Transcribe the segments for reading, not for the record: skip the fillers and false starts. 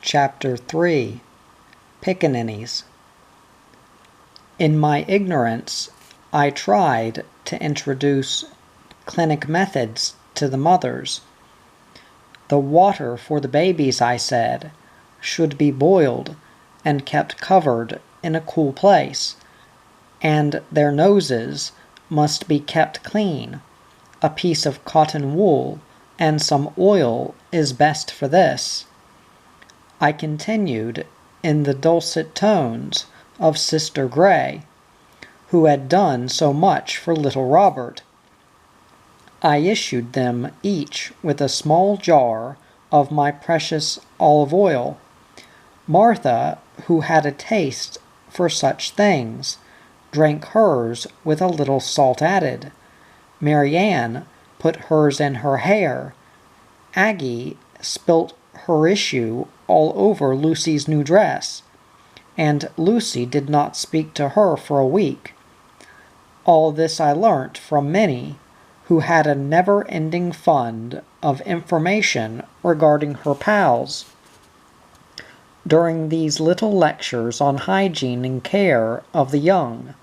Chapter 3 Pickaninnies. In my ignorance, I tried to introduce clinic methods to the mothers. The water for the babies, I said, should be boiled and kept covered in a cool place, and their noses must be kept clean. A piece of cotton wool and some oil is best for this. I continued in the dulcet tones of Sister Gray, who had done so much for little Robert. I issued them each with a small jar of my precious olive oil. Martha, who had a taste for such things, drank hers with a little salt added. Mary Ann put hers in her hair. Aggie spilt her issue all over Lucy's new dress, and Lucy did not speak to her for a week. All this I learnt from Minnie, who had a never-ending fund of information regarding her pals. During these little lectures on hygiene and care of the young,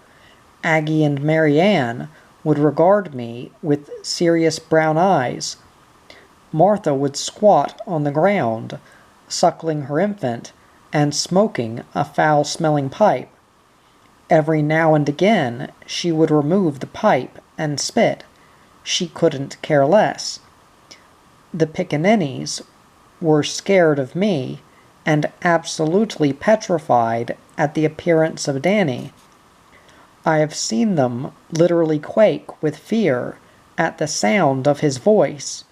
Aggie and Mary Ann would regard me with serious brown eyes. Martha would squat on the ground, suckling her infant and smoking a foul-smelling pipe. Every now and again she would remove the pipe and spit. She couldn't care less. The pickaninnies were scared of me and absolutely petrified at the appearance of Danny. I have seen them literally quake with fear at the sound of his voice.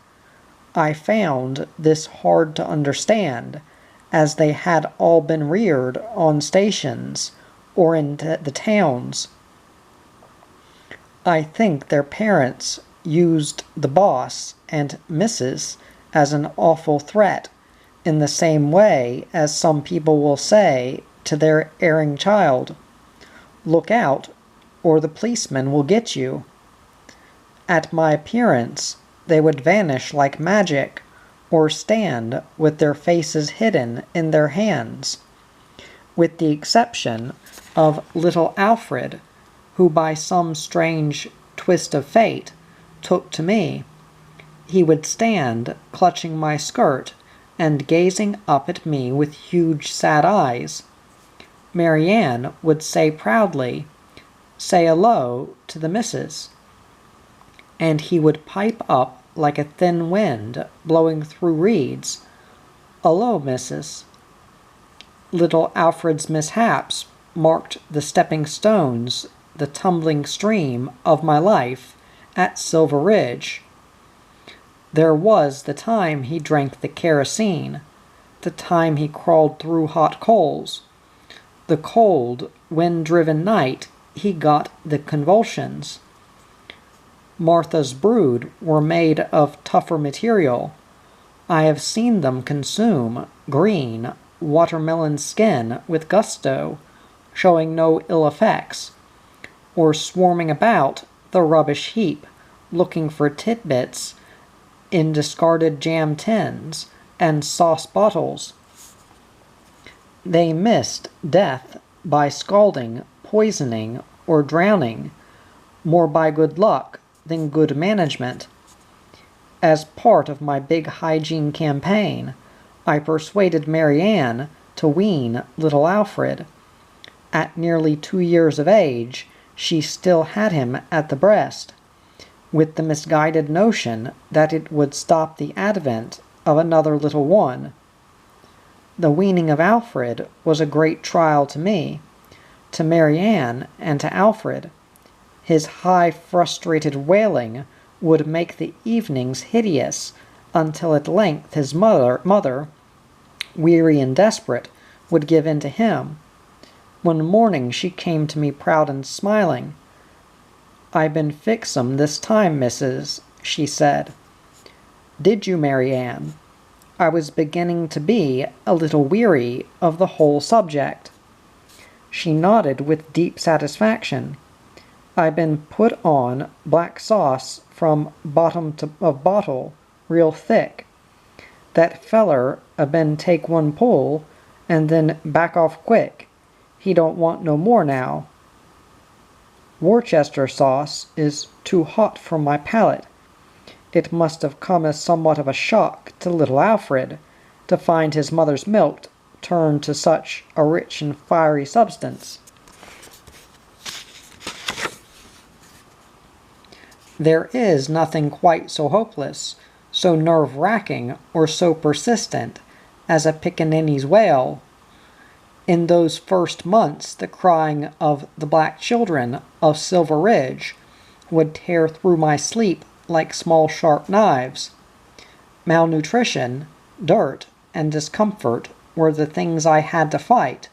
I found this hard to understand, as they had all been reared on stations or in the towns. I think their parents used the boss and missus as an awful threat, in the same way as some people will say to their erring child, "Look out, or the policeman will get you." At my appearance, they would vanish like magic, or stand with their faces hidden in their hands, with the exception of little Alfred, who by some strange twist of fate took to me. He would stand clutching my skirt and gazing up at me with huge sad eyes. Mary Ann would say proudly, "Say 'hello' to the missus," and he would pipe up like a thin wind blowing through reeds, "'Hello, missus." Little Alfred's mishaps marked the stepping stones, the tumbling stream of my life at Silver Ridge. There was the time he drank the kerosene, the time he crawled through hot coals. The cold, wind-driven night he got the convulsions. Martha's brood were made of tougher material. I have seen them consume green, watermelon skin with gusto, showing no ill effects, or swarming about the rubbish heap, looking for titbits in discarded jam tins and sauce bottles. They missed death by scalding, poisoning, or drowning, more by good luck than good management. As part of my big hygiene campaign, I persuaded Mary Ann to wean little Alfred. At nearly 2 years of age, she still had him at the breast, with the misguided notion that it would stop the advent of another little one. The weaning of Alfred was a great trial to me, to Mary Ann, and to Alfred. His high, frustrated wailing would make the evenings hideous, until at length his mother, weary and desperate, would give in to him. One morning she came to me proud and smiling. "I been fix 'em this time, missus," she said. "Did you, Mary Ann?" I was beginning to be a little weary of the whole subject. She nodded with deep satisfaction. "I been put on black sauce from bottom of bottle, real thick. That feller a been take one pull, and then back off quick. He don't want no more now. Worcester sauce is too hot for my palate. It must have come as somewhat of a shock to little Alfred to find his mother's milk turned to such a rich and fiery substance. There is nothing quite so hopeless, so nerve-wracking, or so persistent as a pickaninny's wail. In those first months the crying of the black children of Silver Ridge would tear through my sleep like small sharp knives. Malnutrition, dirt, and discomfort were the things I had to fight.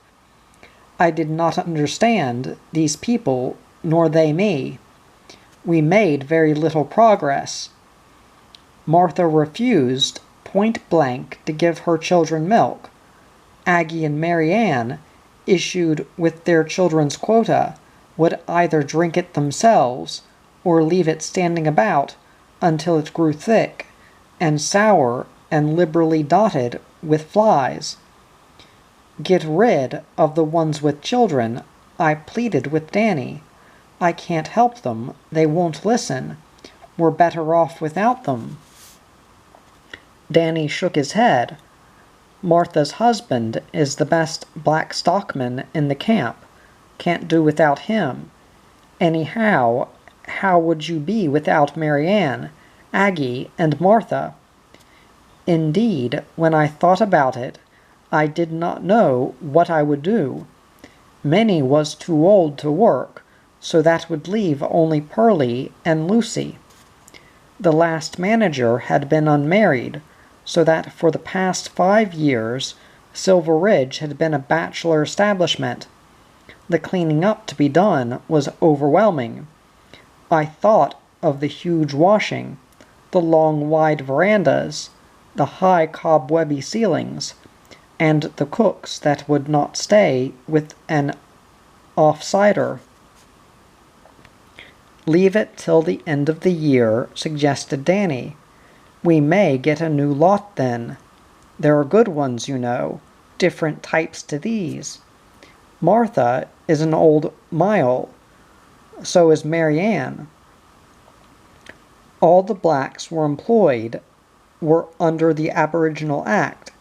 I did not understand these people, nor they me. We made very little progress. Martha refused, point blank, to give her children milk. Aggie and Mary Ann, issued with their children's quota, would either drink it themselves or leave it standing about until it grew thick and sour and liberally dotted with flies. Get rid of the ones with children, I pleaded with Danny. I can't help them, they won't listen. We're better off without them. Danny shook his head. Martha's husband is the best black stockman in the camp. Can't do without him. Anyhow, how would you be without Mary Ann, Aggie, and Martha? Indeed, when I thought about it, I did not know what I would do. Minnie was too old to work, so that would leave only Pearlie and Lucy. The last manager had been unmarried, so that for the past 5 years Silver Ridge had been a bachelor establishment. The cleaning up to be done was overwhelming. I thought of the huge washing, the long wide verandas, the high cobwebby ceilings, and the cooks that would not stay with an off-sider. Leave it till the end of the year, suggested Danny. We may get a new lot then. There are good ones, you know, different types to these. Martha is an old mile. So is Mary Ann. All the blacks were employed were under the Aboriginal Act,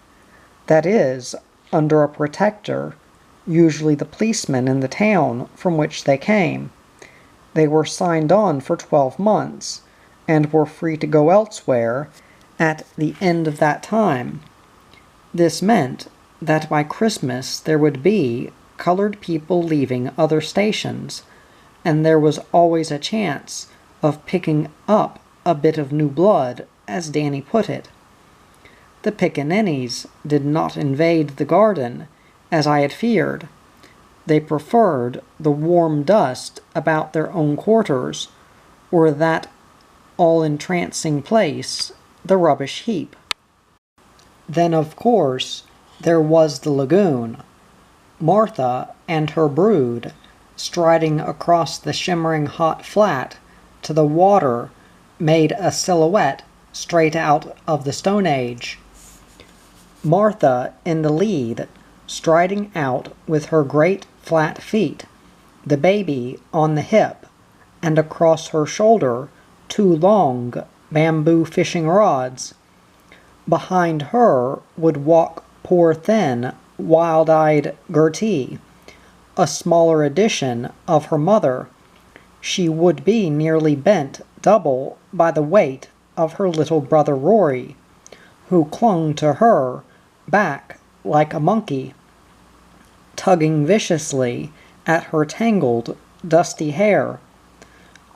that is, under a protector, usually the policeman in the town from which they came. They were signed on for 12 months, and were free to go elsewhere at the end of that time. This meant that by Christmas there would be colored people leaving other stations, and there was always a chance of picking up a bit of new blood, as Danny put it. The pickaninnies did not invade the garden, as I had feared. They preferred the warm dust about their own quarters, or that all-entrancing place, the rubbish heap. Then, of course, there was the lagoon. Martha and her brood, striding across the shimmering hot flat to the water, made a silhouette straight out of the Stone Age. Martha in the lead, striding out with her great flat feet, the baby on the hip, and across her shoulder 2 long bamboo fishing rods. Behind her would walk poor thin, wild-eyed Gertie, a smaller edition of her mother. She would be nearly bent double by the weight of her little brother Rory, who clung to her back like a monkey, tugging viciously at her tangled, dusty hair.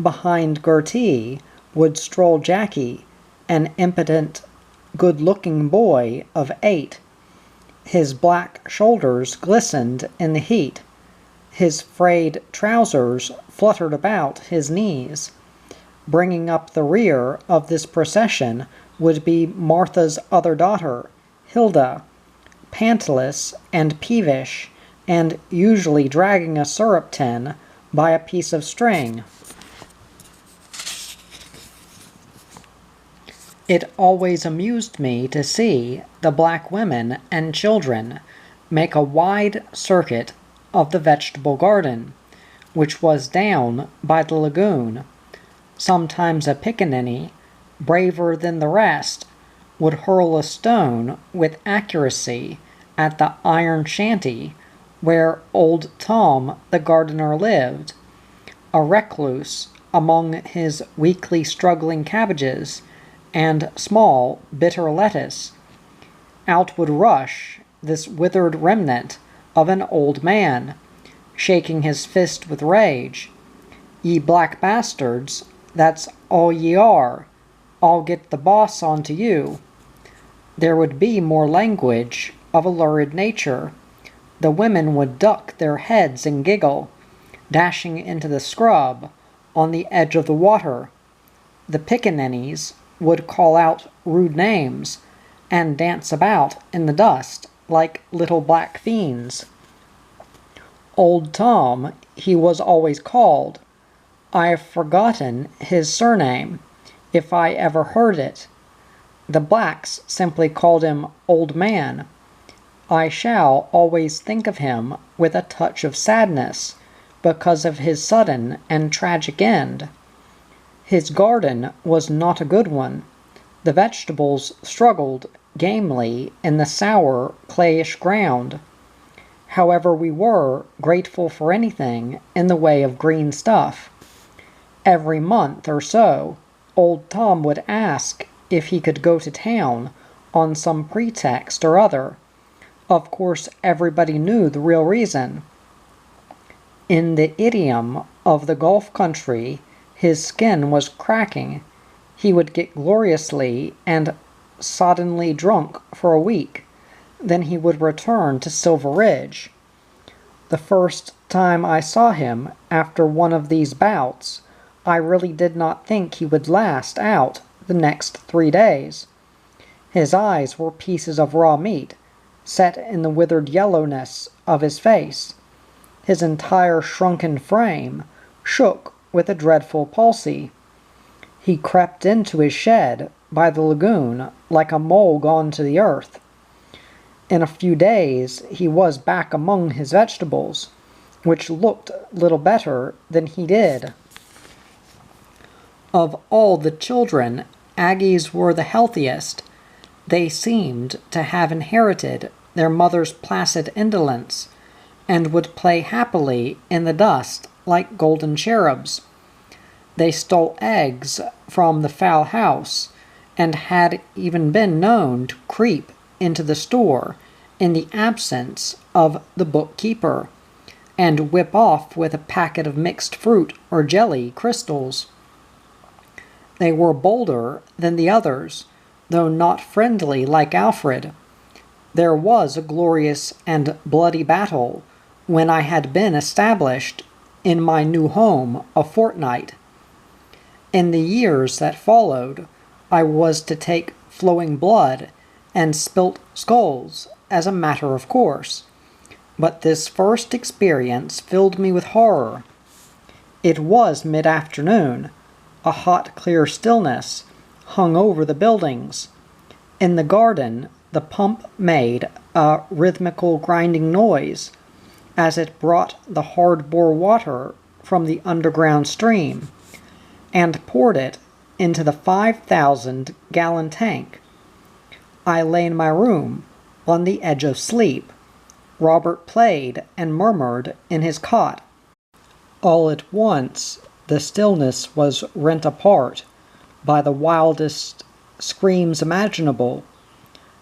Behind Gertie would stroll Jackie, an impotent, good-looking boy of 8. His black shoulders glistened in the heat. His frayed trousers fluttered about his knees. Bringing up the rear of this procession would be Martha's other daughter, Hilda, pantless and peevish, and usually dragging a syrup tin by a piece of string. It always amused me to see the black women and children make a wide circuit of the vegetable garden, which was down by the lagoon. Sometimes a pickaninny, braver than the rest, would hurl a stone with accuracy at the iron shanty where old Tom the gardener lived, a recluse among his weakly struggling cabbages and small bitter lettuce. Out would rush this withered remnant of an old man, shaking his fist with rage. "Ye black bastards, that's all ye are. I'll get the boss onto you." There would be more language of a lurid nature. The women would duck their heads and giggle, dashing into the scrub on the edge of the water. The pickaninnies would call out rude names and dance about in the dust like little black fiends. Old Tom, he was always called. I have forgotten his surname, if I ever heard it. The blacks simply called him Old Man. I shall always think of him with a touch of sadness because of his sudden and tragic end. His garden was not a good one. The vegetables struggled gamely in the sour, clayish ground. However, we were grateful for anything in the way of green stuff. Every month or so, old Tom would ask if he could go to town on some pretext or other. Of course, everybody knew the real reason. In the idiom of the Gulf country, his skin was cracking. He would get gloriously and soddenly drunk for a week. Then he would return to Silver Ridge. The first time I saw him after one of these bouts, I really did not think he would last out the next 3 days. His eyes were pieces of raw meat, set in the withered yellowness of his face. His entire shrunken frame shook with a dreadful palsy. He crept into his shed by the lagoon like a mole gone to the earth. In a few days he was back among his vegetables, which looked little better than he did. Of all the children, Aggies were the healthiest. They seemed to have inherited their mother's placid indolence, and would play happily in the dust like golden cherubs. They stole eggs from the fowl house, and had even been known to creep into the store in the absence of the bookkeeper, and whip off with a packet of mixed fruit or jelly crystals. They were bolder than the others, though not friendly like Alfred. There was a glorious and bloody battle when I had been established in my new home a fortnight. In the years that followed, I was to take flowing blood and spilt skulls as a matter of course. But this first experience filled me with horror. It was mid-afternoon. A hot, clear stillness hung over the buildings. In the garden, the pump made a rhythmical grinding noise as it brought the hard-bore water from the underground stream and poured it into the 5,000-gallon tank. I lay in my room, on the edge of sleep. Robert played and murmured in his cot. All at once, the stillness was rent apart by the wildest screams imaginable.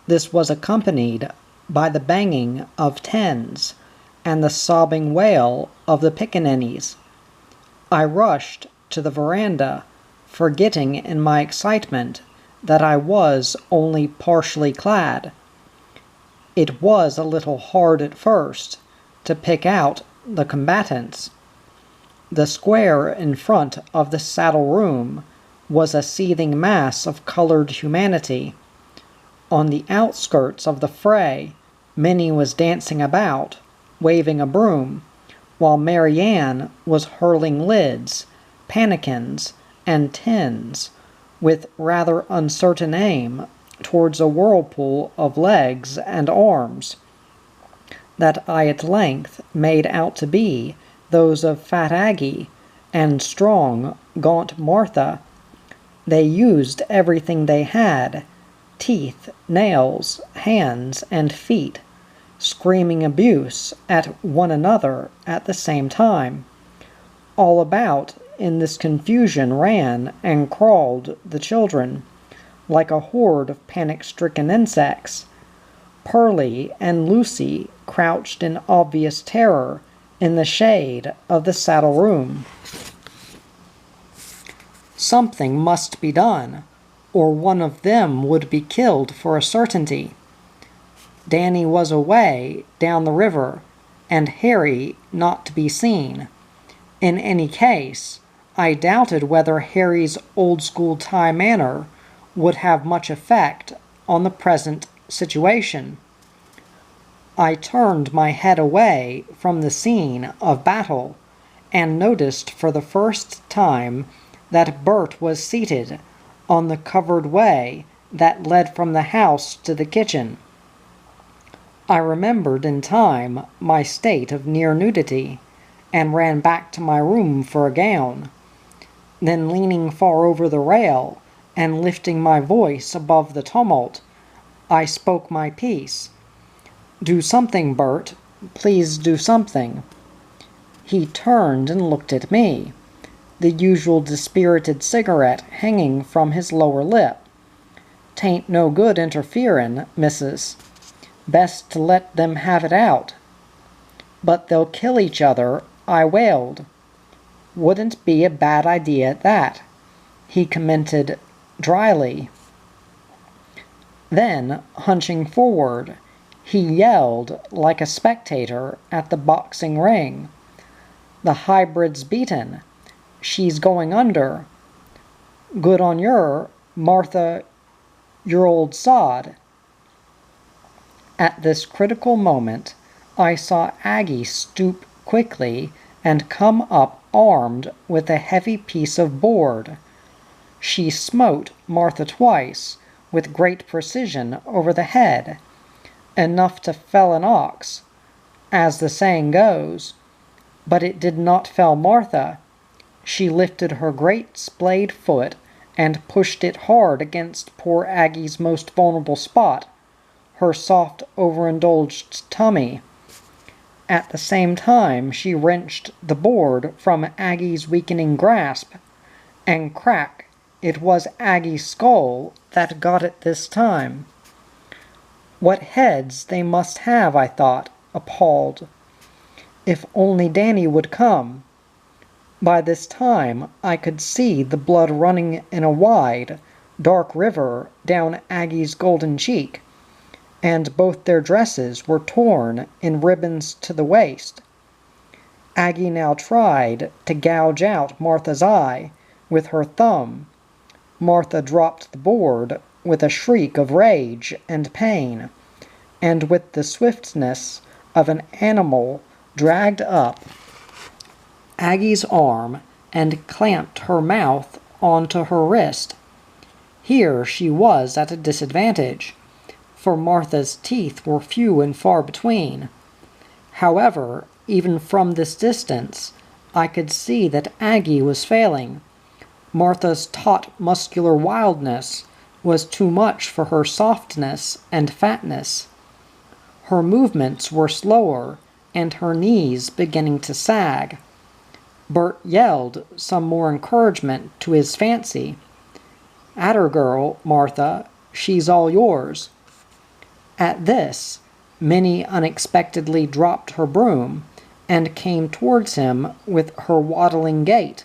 This was accompanied by the banging of tens and the sobbing wail of the pickaninnies. I rushed to the veranda, forgetting in my excitement that I was only partially clad. It was a little hard at first to pick out the combatants. The square in front of the saddle room was a seething mass of colored humanity. On the outskirts of the fray, Minnie was dancing about, waving a broom, while Mary Ann was hurling lids, pannikins, and tins with rather uncertain aim, towards a whirlpool of legs and arms that I at length made out to be those of fat Aggie and strong, gaunt Martha. They used everything they had, teeth, nails, hands, and feet, screaming abuse at one another at the same time. All about in this confusion ran and crawled the children, like a horde of panic-stricken insects. Pearlie and Lucy crouched in obvious terror in the shade of the saddle room. Something must be done, or one of them would be killed for a certainty. Danny was away down the river, and Harry not to be seen. In any case, I doubted whether Harry's old-school Thai manner would have much effect on the present situation. I turned my head away from the scene of battle, and noticed for the first time that Bert was seated on the covered way that led from the house to the kitchen. I remembered in time my state of near nudity, and ran back to my room for a gown. Then, leaning far over the rail, and lifting my voice above the tumult, I spoke my piece. "Do something, Bert. Please do something." He turned and looked at me, the usual dispirited cigarette hanging from his lower lip. "'Tain't no good interferin', missus. Best to let them have it out." "But they'll kill each other," I wailed. "Wouldn't be a bad idea at that," he commented dryly. Then, hunching forward, he yelled like a spectator at the boxing ring. "The hybrid's beaten. She's going under. Good on yer, Martha, your old sod." At this critical moment, I saw Aggie stoop quickly and come up armed with a heavy piece of board. She smote Martha twice, with great precision, over the head, enough to fell an ox, as the saying goes, but it did not fell Martha. She lifted her great splayed foot and pushed it hard against poor Aggie's most vulnerable spot, her soft, overindulged tummy. At the same time she wrenched the board from Aggie's weakening grasp, and crack, it was Aggie's skull that got it this time. What heads they must have, I thought, appalled. If only Danny would come. By this time I could see the blood running in a wide, dark river down Aggie's golden cheek, and both their dresses were torn in ribbons to the waist. Aggie now tried to gouge out Martha's eye with her thumb. Martha dropped the board with a shriek of rage and pain, and with the swiftness of an animal dragged up Aggie's arm and clamped her mouth onto her wrist. Here she was at a disadvantage, for Martha's teeth were few and far between. However, even from this distance, I could see that Aggie was failing. Martha's taut muscular wildness was too much for her softness and fatness. Her movements were slower, and her knees beginning to sag. Bert yelled some more encouragement to his fancy. "Atter girl, Martha, she's all yours." At this, Minnie unexpectedly dropped her broom and came towards him with her waddling gait,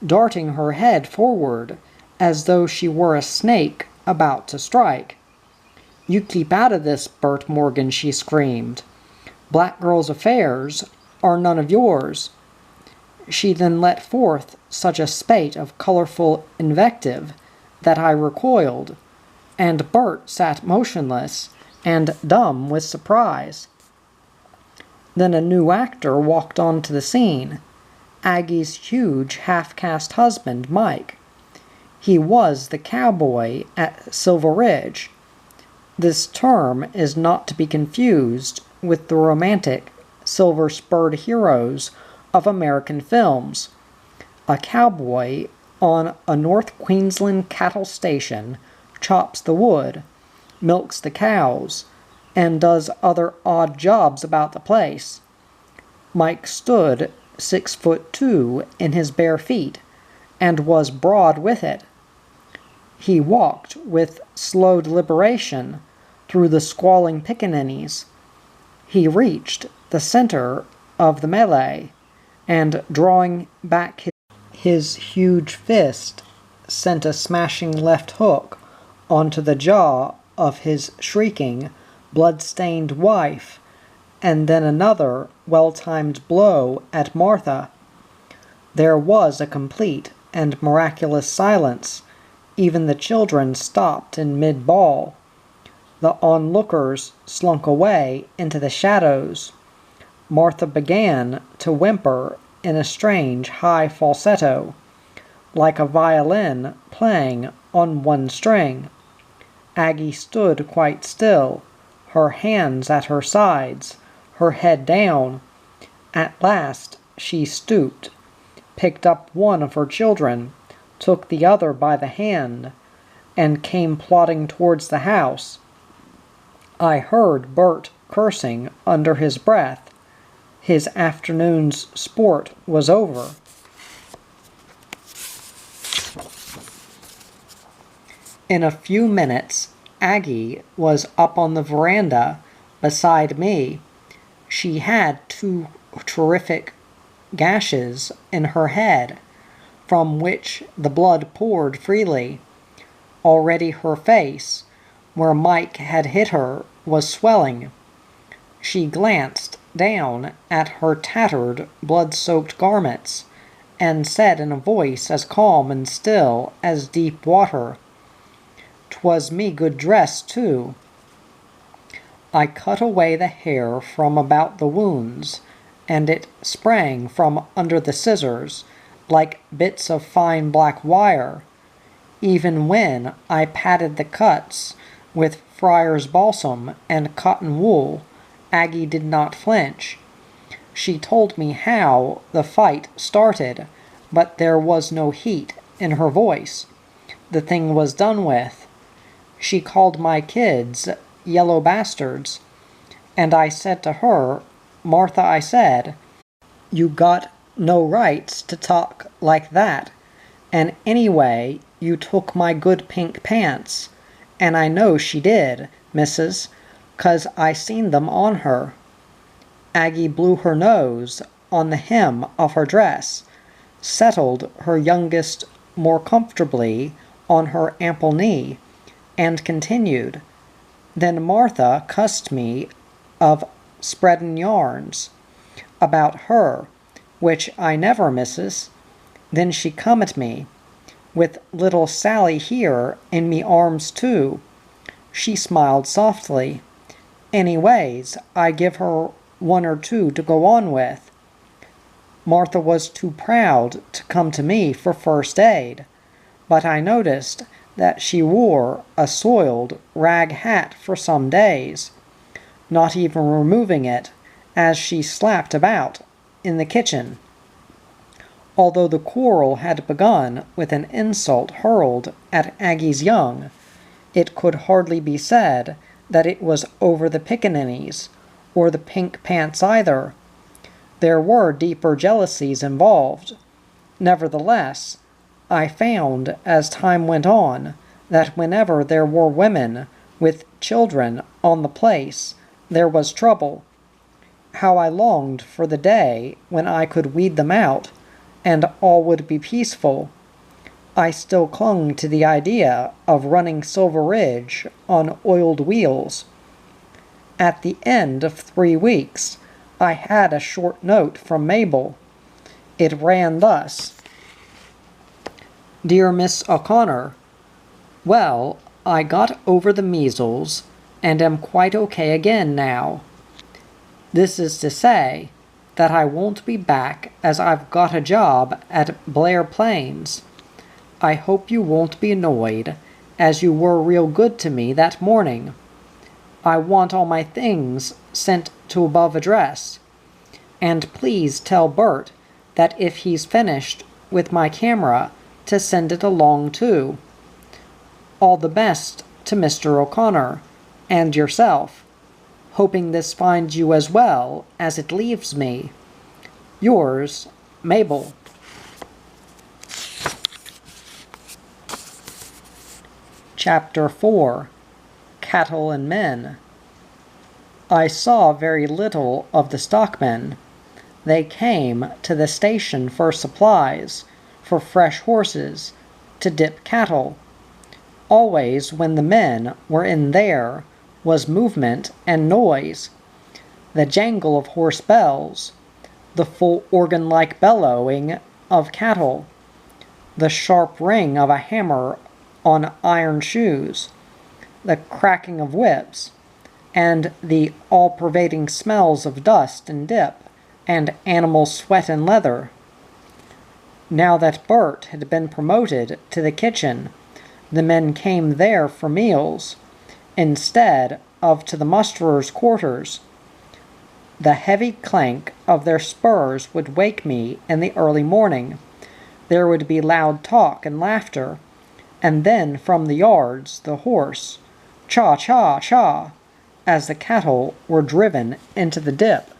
darting her head forward as though she were a snake about to strike. "You keep out of this, Bert Morgan," she screamed. "Black girls' affairs are none of yours." She then let forth such a spate of colorful invective that I recoiled, and Bert sat motionless and dumb with surprise. Then a new actor walked onto the scene, Aggie's huge half-caste husband, Mike. He was the cowboy at Silver Ridge. This term is not to be confused with the romantic, silver-spurred heroes of American films. A cowboy on a North Queensland cattle station chops the wood, milks the cows, and does other odd jobs about the place. Mike stood 6'2" in his bare feet, and was broad with it. He walked with slow deliberation through the squalling pickaninnies. He reached the center of the melee, and drawing back his huge fist, sent a smashing left hook onto the jaw of his shrieking, blood-stained wife, and then another well-timed blow at Martha. There was a complete and miraculous silence. Even the children stopped in mid-bawl. The onlookers slunk away into the shadows. Martha began to whimper in a strange high falsetto, like a violin playing on one string. Aggie stood quite still, her hands at her sides, her head down. At last she stooped, picked up one of her children, took the other by the hand, and came plodding towards the house. I heard Bert cursing under his breath. His afternoon's sport was over. In a few minutes, Aggie was up on the veranda beside me. She had 2 terrific gashes in her head, from which the blood poured freely. Already her face, where Mike had hit her, was swelling. She glanced down at her tattered, blood-soaked garments, and said in a voice as calm and still as deep water, "'Twas me good dress, too." I cut away the hair from about the wounds, and it sprang from under the scissors, like bits of fine black wire. Even when I patted the cuts with friar's balsam and cotton wool, Aggie did not flinch. She told me how the fight started, but there was no heat in her voice. The thing was done with. She called my kids yellow bastards, and I said to her, "Martha," I said, "you got no rights to talk like that, and anyway you took my good pink pants, and I know she did, missus, 'cause I seen them on her." Aggie blew her nose on the hem of her dress, settled her youngest more comfortably on her ample knee, and continued, "Then Martha cussed me of spreadin' yarns about her, which I never, missus. Then she come at me, with little Sally here in me arms too." She smiled softly. "Anyways, I give her 1 or 2 to go on with." Martha was too proud to come to me for first aid, but I noticed that she wore a soiled rag hat for some days, not even removing it as she slapped about in the kitchen. Although the quarrel had begun with an insult hurled at Aggie's young, it could hardly be said that it was over the pickaninnies, or the pink pants either. There were deeper jealousies involved. Nevertheless, I found as time went on that whenever there were women with children on the place, there was trouble. How I longed for the day when I could weed them out, and all would be peaceful. I still clung to the idea of running Silver Ridge on oiled wheels. At the end of 3 weeks, I had a short note from Mabel. It ran thus: "Dear Miss O'Connor, well, I got over the measles and am quite okay again now. This is to say that I won't be back as I've got a job at Blair Plains. I hope you won't be annoyed, as you were real good to me that morning. I want all my things sent to above address. And please tell Bert that if he's finished with my camera, to send it along too. All the best to Mr. O'Connor, and yourself, hoping this finds you as well as it leaves me. Yours, Mabel. Chapter 4. Cattle and Men. I saw very little of the stockmen. They came to the station for supplies, for fresh horses, to dip cattle. Always when the men were in there was movement and noise, the jangle of horse bells, the full organ-like bellowing of cattle, the sharp ring of a hammer on iron shoes, the cracking of whips, and the all-pervading smells of dust and dip and animal sweat and leather. Now that Bert had been promoted to the kitchen, the men came there for meals, instead of to the musterers' quarters. The heavy clank of their spurs would wake me in the early morning. There would be loud talk and laughter, and then from the yards the horse, cha cha cha, as the cattle were driven into the dip.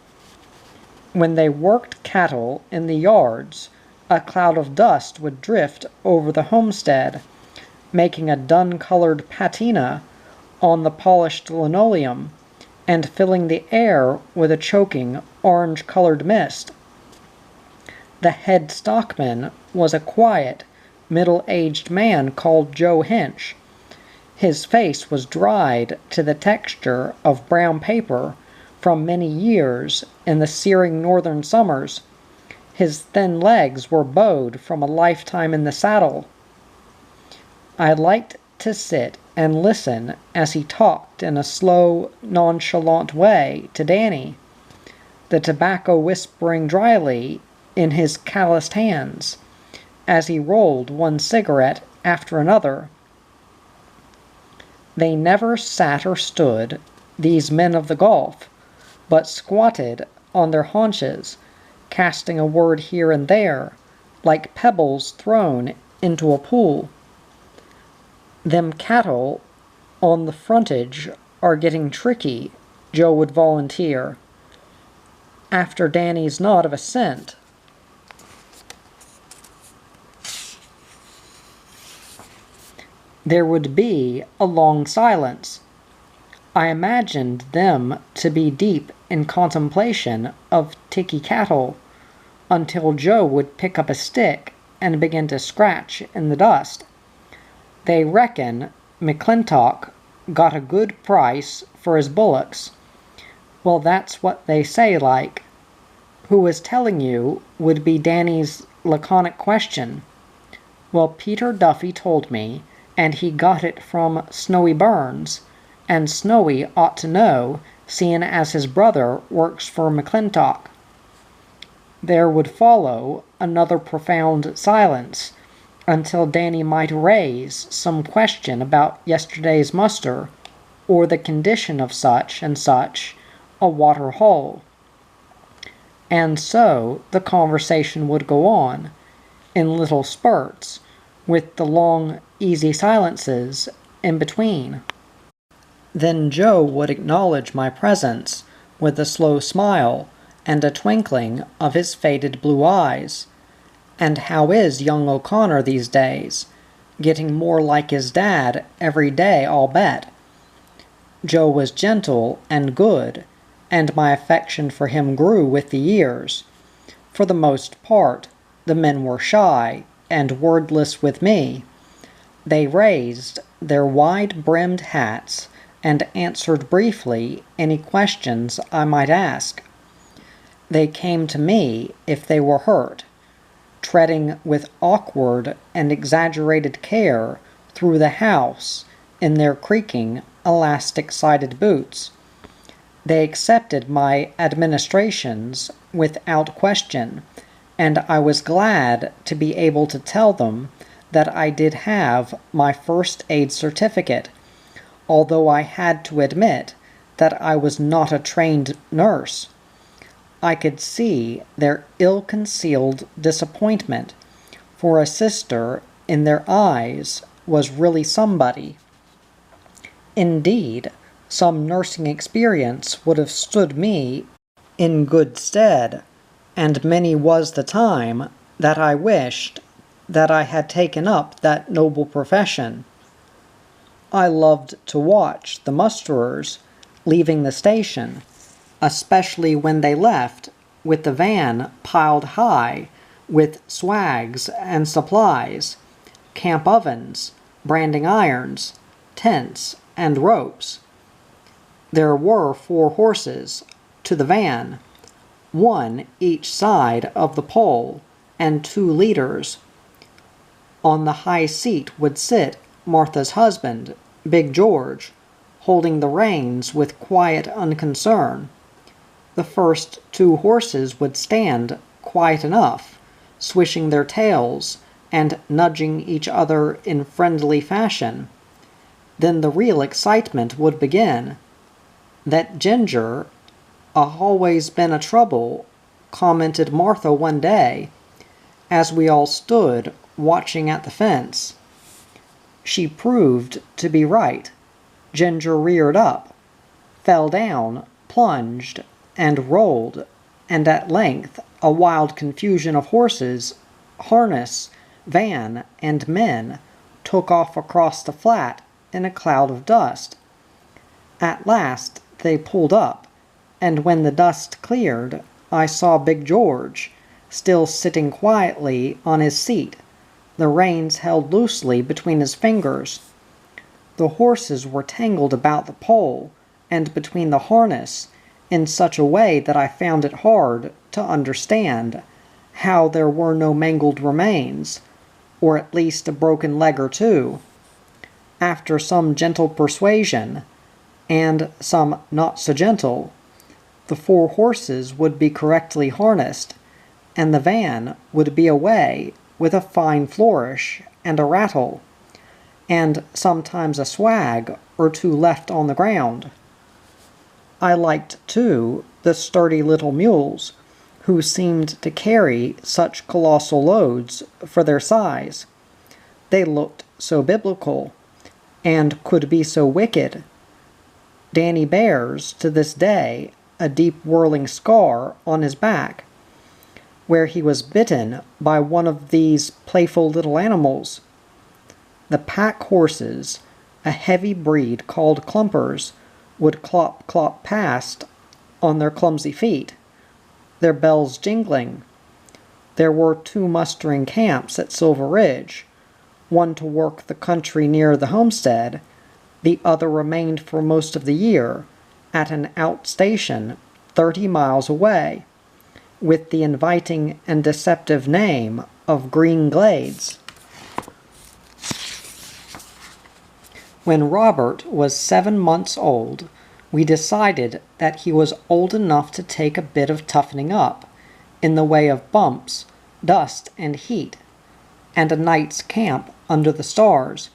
When they worked cattle in the yards, a cloud of dust would drift over the homestead, making a dun-colored patina on the polished linoleum, and filling the air with a choking orange-colored mist. The head stockman was a quiet, middle-aged man called Joe Hinch. His face was dried to the texture of brown paper from many years in the searing northern summers. His thin legs were bowed from a lifetime in the saddle. I liked to sit and listen as he talked in a slow, nonchalant way to Danny, the tobacco whispering dryly in his calloused hands, as he rolled one cigarette after another. They never sat or stood, these men of the Gulf, but squatted on their haunches, casting a word here and there, like pebbles thrown into a pool. Them cattle on the frontage are getting tricky, Joe would volunteer, after Danny's nod of assent. There would be a long silence. I imagined them to be deep in contemplation of ticky cattle, until Joe would pick up a stick and begin to scratch in the dust. They reckon McClintock got a good price for his bullocks. Well, that's what they say, like. Who was telling you would be Danny's laconic question. Well, Peter Duffy told me, and he got it from Snowy Burns, and Snowy ought to know, seeing as his brother works for McClintock. There would follow another profound silence, until Danny might raise some question about yesterday's muster, or the condition of such and such a water hole. And so the conversation would go on, in little spurts, with the long, easy silences in between. Then Joe would acknowledge my presence with a slow smile and a twinkling of his faded blue eyes. And how is young O'Connor these days? Getting more like his dad every day, I'll bet. Joe was gentle and good, and my affection for him grew with the years. For the most part, the men were shy and wordless with me. They raised their wide-brimmed hats and answered briefly any questions I might ask. They came to me if they were hurt, treading with awkward and exaggerated care through the house in their creaking, elastic-sided boots. They accepted my administrations without question, and I was glad to be able to tell them that I did have my first aid certificate, although I had to admit that I was not a trained nurse. I could see their ill-concealed disappointment, for a sister in their eyes was really somebody. Indeed, some nursing experience would have stood me in good stead, and many was the time that I wished that I had taken up that noble profession. I loved to watch the musterers leaving the station, especially when they left with the van piled high with swags and supplies, camp ovens, branding irons, tents, and ropes. There were 4 horses to the van, 1 each side of the pole, and 2 leaders. On the high seat would sit Martha's husband, Big George, holding the reins with quiet unconcern. The first 2 horses would stand quiet enough, swishing their tails and nudging each other in friendly fashion. Then the real excitement would begin. "That Ginger always been a trouble," commented Martha one day, as we all stood watching at the fence. She proved to be right. Ginger reared up, fell down, plunged, and rolled, and at length a wild confusion of horses, harness, van, and men took off across the flat in a cloud of dust. At last they pulled up, and when the dust cleared, I saw Big George, still sitting quietly on his seat, the reins held loosely between his fingers. The horses were tangled about the pole and between the harness in such a way that I found it hard to understand how there were no mangled remains, or at least a broken leg or 2. After some gentle persuasion, and some not so gentle, the 4 horses would be correctly harnessed, and the van would be away with a fine flourish and a rattle, and sometimes a swag or 2 left on the ground. I liked, too, the sturdy little mules, who seemed to carry such colossal loads for their size. They looked so biblical, and could be so wicked. Danny bears, to this day, a deep whirling scar on his back, where he was bitten by one of these playful little animals. The pack horses, a heavy breed called clumpers, would clop past on their clumsy feet, their bells jingling. There were 2 mustering camps at Silver Ridge, one to work the country near the homestead, the other remained for most of the year at an outstation 30 miles away, with the inviting and deceptive name of Green Glades. When Robert was 7 months old, we decided that he was old enough to take a bit of toughening up, in the way of bumps, dust, and heat, and a night's camp under the stars.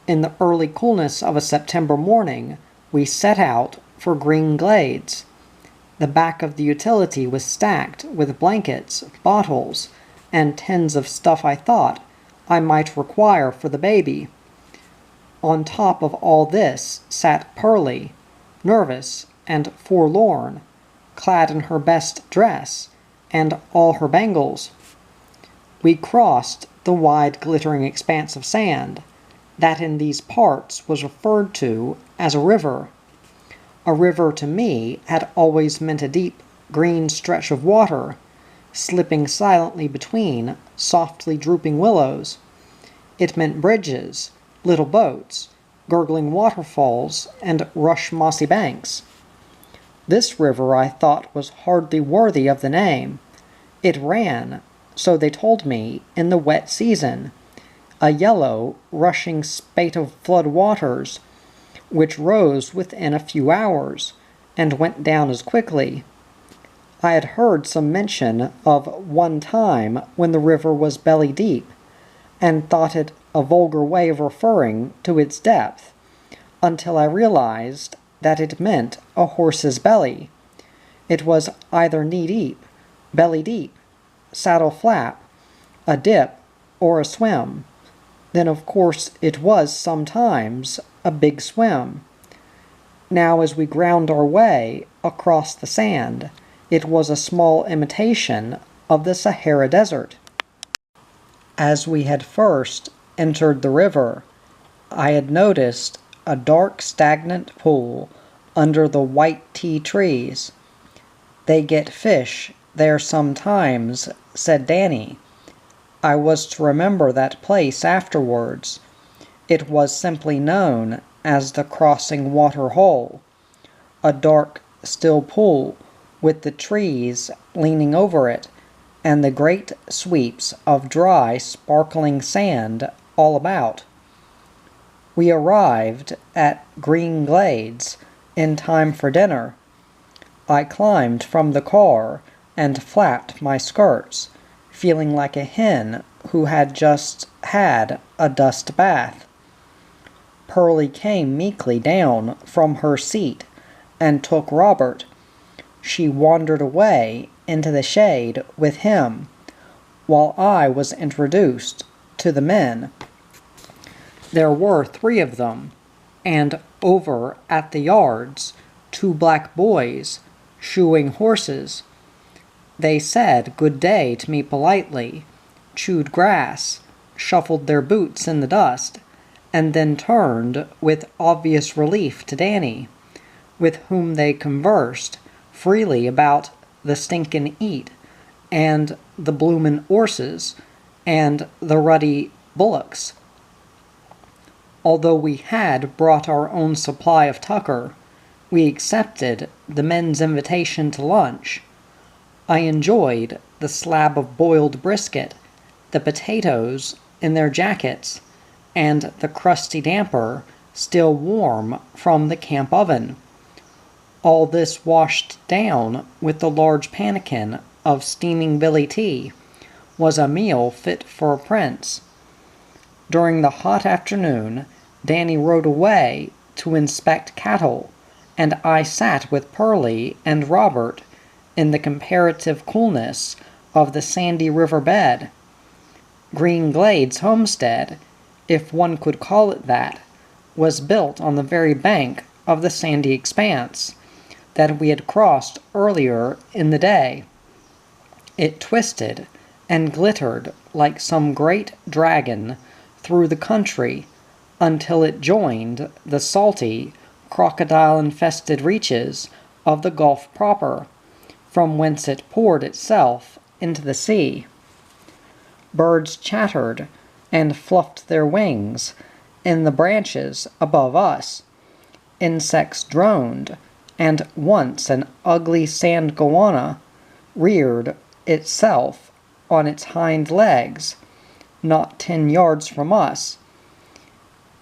In the early coolness of a September morning, we set out for Green Glades. The back of the utility was stacked with blankets, bottles, and tins of stuff I thought I might require for the baby. On top of all this sat Pearlie, nervous and forlorn, clad in her best dress and all her bangles. We crossed the wide glittering expanse of sand that in these parts was referred to as a river. A river to me had always meant a deep, green stretch of water, slipping silently between softly drooping willows. It meant bridges, little boats, gurgling waterfalls, and rush mossy banks. This river I thought was hardly worthy of the name. It ran, so they told me, in the wet season, a yellow, rushing spate of flood waters, which rose within a few hours, and went down as quickly. I had heard some mention of one time when the river was belly deep, and thought it a vulgar way of referring to its depth, until I realized that it meant a horse's belly. It was either knee-deep, belly-deep, saddle-flap, a dip, or a swim. Then of course it was sometimes a big swim. Now as we ground our way across the sand, it was a small imitation of the Sahara Desert. As we had first entered the river, I had noticed a dark stagnant pool under the white tea trees. "They get fish there sometimes," said Danny. I was to remember that place afterwards. It was simply known as the Crossing Water Hole, a dark, still pool with the trees leaning over it and the great sweeps of dry, sparkling sand all about. We arrived at Green Glades in time for dinner. I climbed from the car and flapped my skirts, feeling like a hen who had just had a dust bath. Pearlie came meekly down from her seat and took Robert. She wandered away into the shade with him, while I was introduced to the men. There were 3 of them, and over at the yards, 2 black boys, shoeing horses. They said good day to me politely, chewed grass, shuffled their boots in the dust, and then turned with obvious relief to Danny, with whom they conversed freely about the stinkin' 'eat, and the bloomin' 'orses, and the ruddy bullocks. Although we had brought our own supply of tucker, we accepted the men's invitation to lunch. I enjoyed the slab of boiled brisket, the potatoes in their jackets, and the crusty damper still warm from the camp oven. All this washed down with the large pannikin of steaming billy tea was a meal fit for a prince. During the hot afternoon, Danny rode away to inspect cattle, and I sat with Pearlie and Robert in the comparative coolness of the sandy river bed. Green Glades homestead, if one could call it that, was built on the very bank of the sandy expanse that we had crossed earlier in the day. It twisted and glittered like some great dragon through the country until it joined the salty, crocodile-infested reaches of the Gulf proper, from whence it poured itself into the sea. Birds chattered and fluffed their wings in the branches above us. Insects droned, and once an ugly sand goanna reared itself on its hind legs, not 10 yards from us.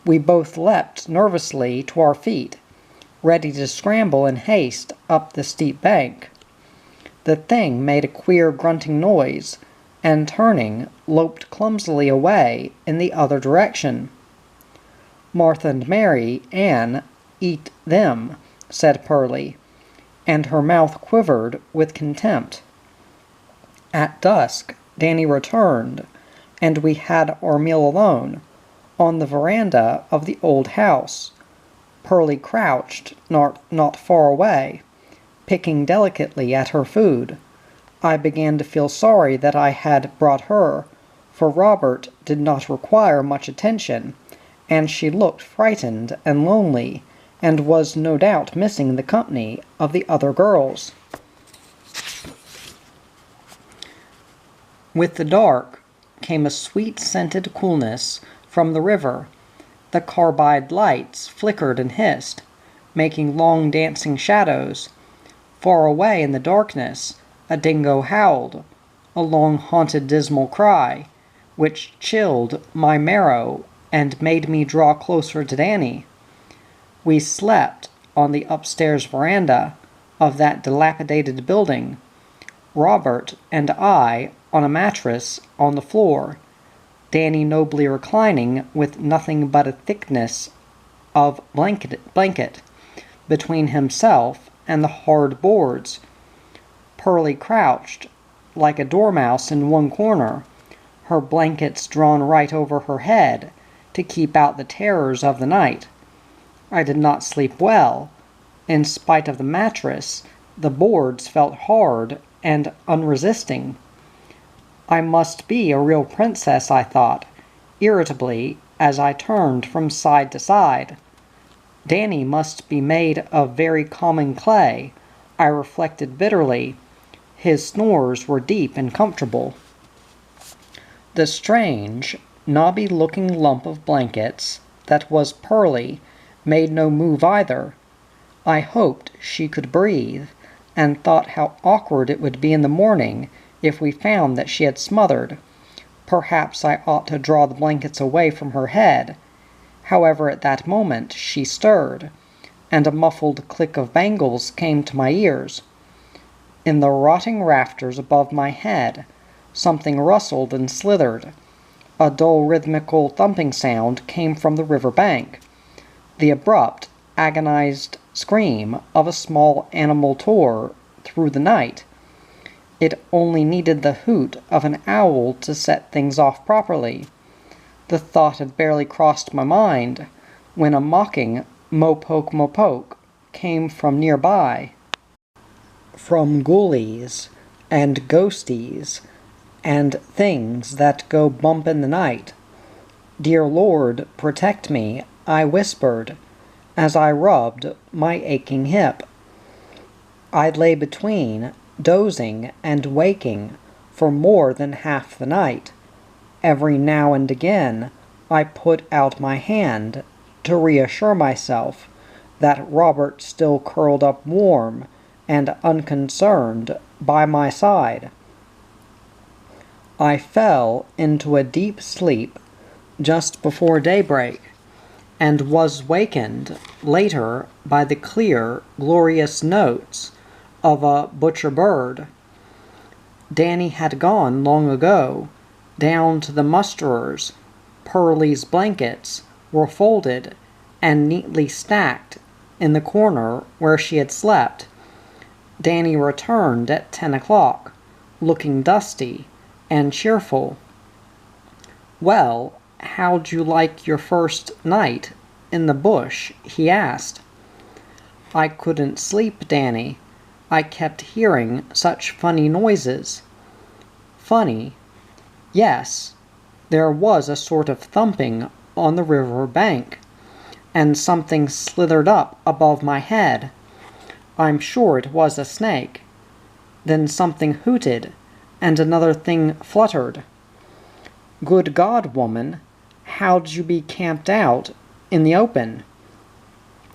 We both leapt nervously to our feet, ready to scramble in haste up the steep bank. The thing made a queer grunting noise, and turning, loped clumsily away in the other direction. "Martha and Mary, Ann, eat them," said Pearlie, and her mouth quivered with contempt. At dusk, Danny returned, and we had our meal alone, on the veranda of the old house. Pearlie crouched not far away, picking delicately at her food. I began to feel sorry that I had brought her, for Robert did not require much attention, and she looked frightened and lonely, and was no doubt missing the company of the other girls. With the dark came a sweet-scented coolness from the river. The carbide lights flickered and hissed, making long dancing shadows. Far away in the darkness, a dingo howled, a long haunted dismal cry, which chilled my marrow and made me draw closer to Danny. We slept on the upstairs veranda of that dilapidated building, Robert and I on a mattress on the floor. Danny nobly reclining with nothing but a thickness of blanket between himself and the hard boards. Pearlie crouched like a dormouse in one corner, her blankets drawn right over her head to keep out the terrors of the night. I did not sleep well. In spite of the mattress, the boards felt hard and unresisting. I must be a real princess, I thought, irritably, as I turned from side to side. Danny must be made of very common clay, I reflected bitterly. His snores were deep and comfortable. The strange, knobby-looking lump of blankets that was Pearlie made no move either. I hoped she could breathe, and thought how awkward it would be in the morning if we found that she had smothered. Perhaps I ought to draw the blankets away from her head. However, at that moment she stirred, and a muffled click of bangles came to my ears. In the rotting rafters above my head, something rustled and slithered. A dull rhythmical thumping sound came from the river bank. The abrupt, agonized scream of a small animal tore through the night. It only needed the hoot of an owl to set things off properly. The thought had barely crossed my mind when a mocking mopoke mopoke came from nearby. From ghoulies and ghosties and things that go bump in the night. "Dear Lord, protect me," I whispered, as I rubbed my aching hip. I lay between, dozing and waking, for more than half the night. Every now and again I put out my hand to reassure myself that Robert still curled up warm and unconcerned by my side. I fell into a deep sleep just before daybreak, and was wakened later by the clear, glorious notes of a butcher bird. Danny had gone long ago, down to the musterers. Pearlie's blankets were folded and neatly stacked in the corner where she had slept. Danny returned at 10 o'clock, looking dusty and cheerful. "Well, how'd you like your first night in the bush?" he asked. "I couldn't sleep, Danny. I kept hearing such funny noises." "Funny?" "Yes. There was a sort of thumping on the river bank, and something slithered up above my head. I'm sure it was a snake. Then something hooted, and another thing fluttered." "Good God, woman, how'd you be camped out in the open,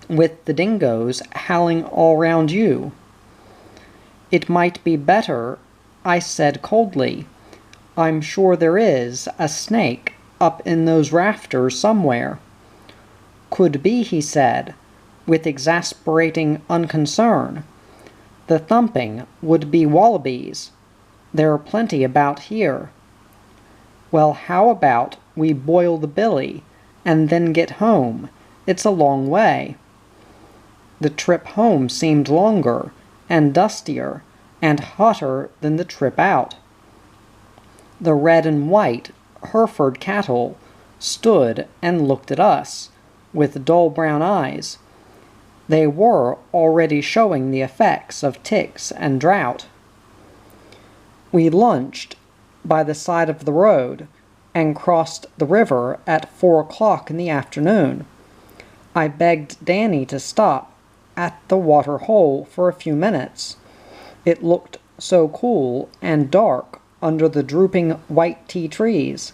with the dingoes howling all round you?" "It might be better," I said coldly. "I'm sure there is a snake up in those rafters somewhere." "Could be," he said, with exasperating unconcern. "The thumping would be wallabies. There are plenty about here." "Well, how about we boil the billy, and then get home? It's a long way." The trip home seemed longer, and dustier, and hotter than the trip out. The red and white Hereford cattle stood and looked at us, with dull brown eyes. They were already showing the effects of ticks and drought. We lunched by the side of the road, and crossed the river at 4 o'clock in the afternoon. I begged Danny to stop at the water hole for a few minutes. It looked so cool and dark under the drooping white tea trees.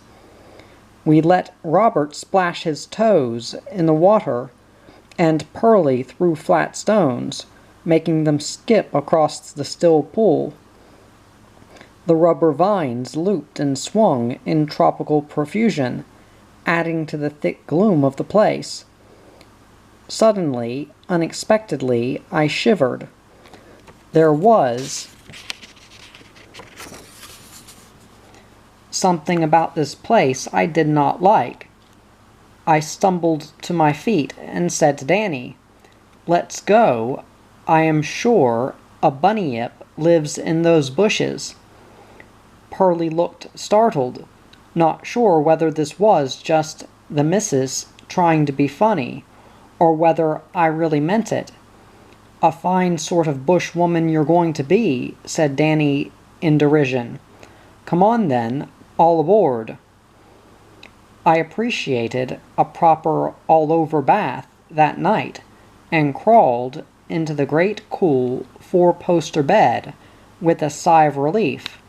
We let Robert splash his toes in the water, and Pearlie threw flat stones, making them skip across the still pool. The rubber vines looped and swung in tropical profusion, adding to the thick gloom of the place. Suddenly, unexpectedly, I shivered. something about this place I did not like. I stumbled to my feet and said to Danny, "Let's go. I am sure a bunyip lives in those bushes." Pearlie looked startled, not sure whether this was just the missus trying to be funny, or whether I really meant it. "A fine sort of bush woman you're going to be," said Danny in derision. "Come on then, all aboard." I appreciated a proper all-over bath that night, and crawled into the great cool four-poster bed with a sigh of relief.